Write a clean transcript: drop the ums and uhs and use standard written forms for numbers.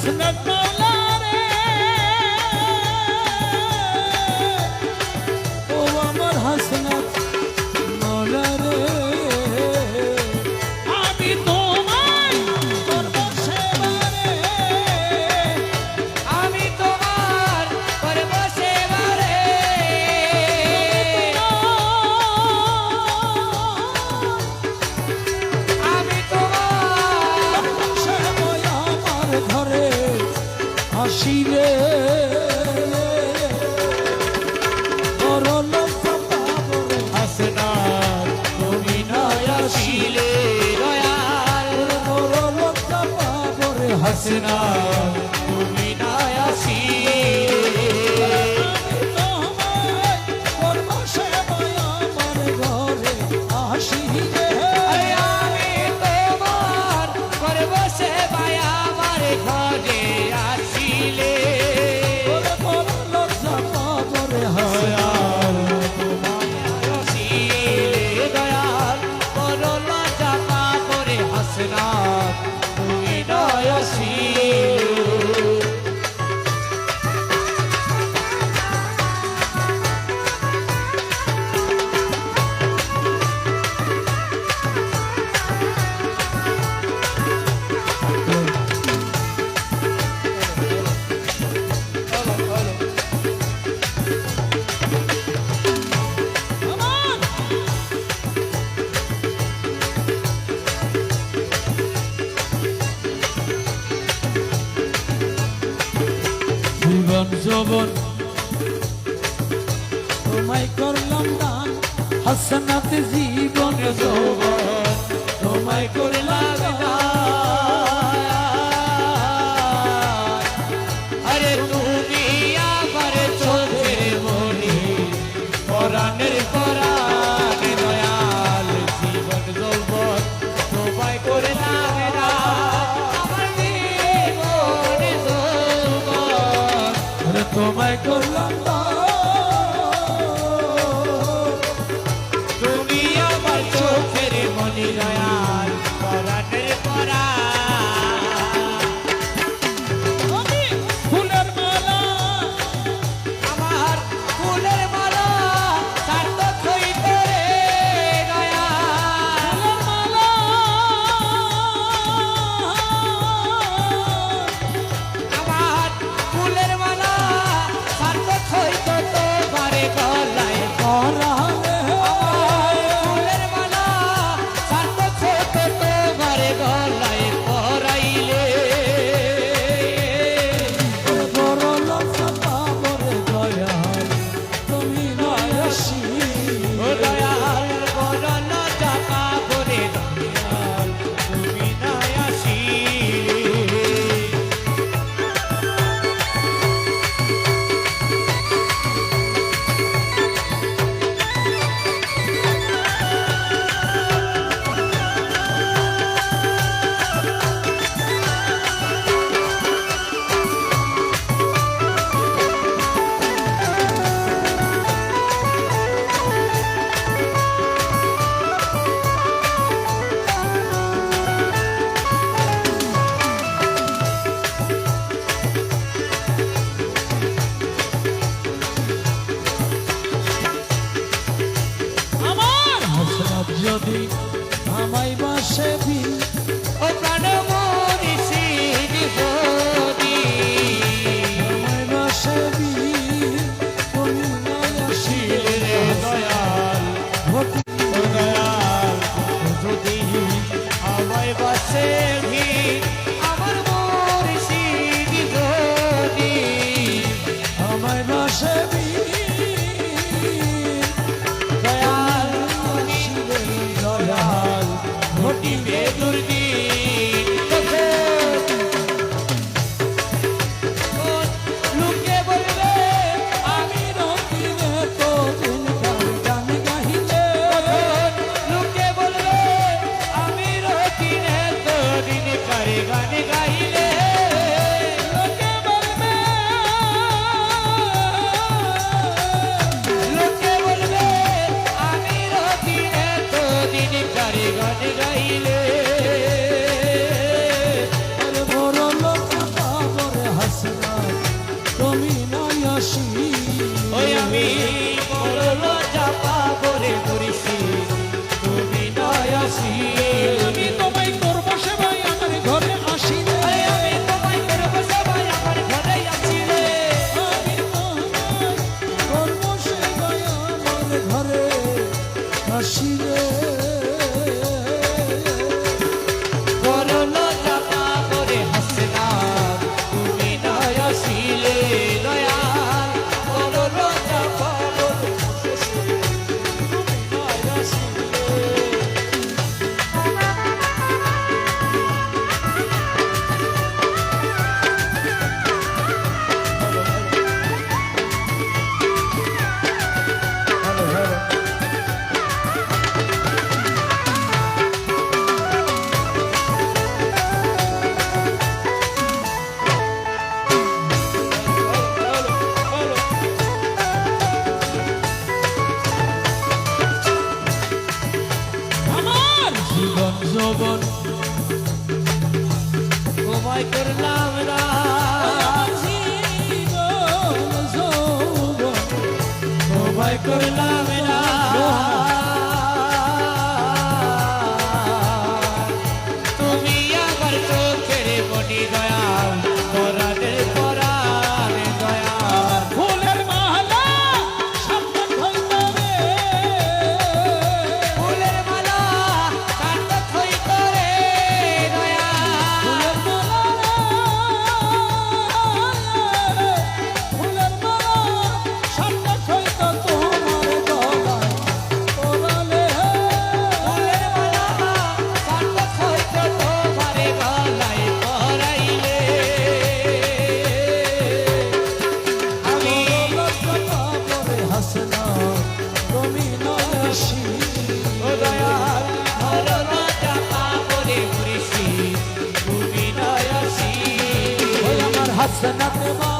হাসনাত মাওলা রে ও আমার হাসনাত মাওলা রে আমি তোমায় করব সেবা রে আমি তোমার করব সেবা রে আমি তোমার সেবায় আমার ঘরে আসিলে হাসনাত তুমি নয় আসিলে দয়াল হাসনাত তুমি নয় আসিলে আমি তোমার করব সেবা আমার ঘরে আসিলে দয়াল তোমায় আসিলে দয়াল করো লজ্জা পাপরে হাসনাত তুমি নয় আসিলে জীবন যৌবন তোমায় করলাম দান হাসনাত জীবন যৌবন তোমায় করলাম দান আরে তুমি আমার চোখের মনি পরাণের পরাণ দয়াল জীবন যৌবন তোমায় করলাম আমার জীবন যৌবন তোমায় করলাম তুমি আমার চোখের মনি দয়াল পরাণের পরাণ ফুলের মালা আমার ফুলের মালা সার্থক হইতে রে দয়াল আমার ফুলের মালা সার্থক হইতো তোমারে গলায় পরালে ফুলের মালা সার্থক হইতো তোমারে গলায় পরাইলে বড় লজ্জা পাবরে দয়াল তুমি নয় আসিলে ও দয়াল বড় লজ্জা পাবরে দয়াল তুমি নয় আসিলে আমার হাসনাত যদি আমায় বাসে দিন ও প্রাণ মরিষি দিবনি আমায় বাসে দিন তুমি নয় আসিলে রে দয়াল ঘটি ও দয়াল যদি আমায় বাসে ভি আমার মরিষি দিবনি আমায় বাসে দিন দয়াল আসিলে দয়াল ঘটিবে দুর্দিন লোকে বলবে আমি রঙিনে তো দিন গান গাহিলে লোকে বলবে আমি রকিনে তো দিন করে গান গাইলে লোকে বলবে লোকে বলবে আমি রকিনে তো দিন করে গান গাইলে আরে বড় লজ্জা পাবরে আসিলে করলো জামা করে হাসনাত তুমি না আসিলে দয়াল করলো জামা করে তুমি না আসিলে আমার জীবন যৌবন তোমায় করলাম না জীবন যৌবন তোমায় করলাম না তুমি আমার চোখের মনি দয়াল পরাণের পরাণ দয়াল ফুলের মালা সাবধান হইতে রে ফুলের মালা কান্দ থই করে দয়াল ফুলের মালা সাবধান হইতে তোমার গলায় পরালে ফুলের মালা কান্দ থই তো তোমারে গলায় পরাইলে আমি হাসনা তুমি নয়সী ও দয়াল ধরো জামা করে মুর্শিদ তুমি না আসি আমার হাসনাতে মা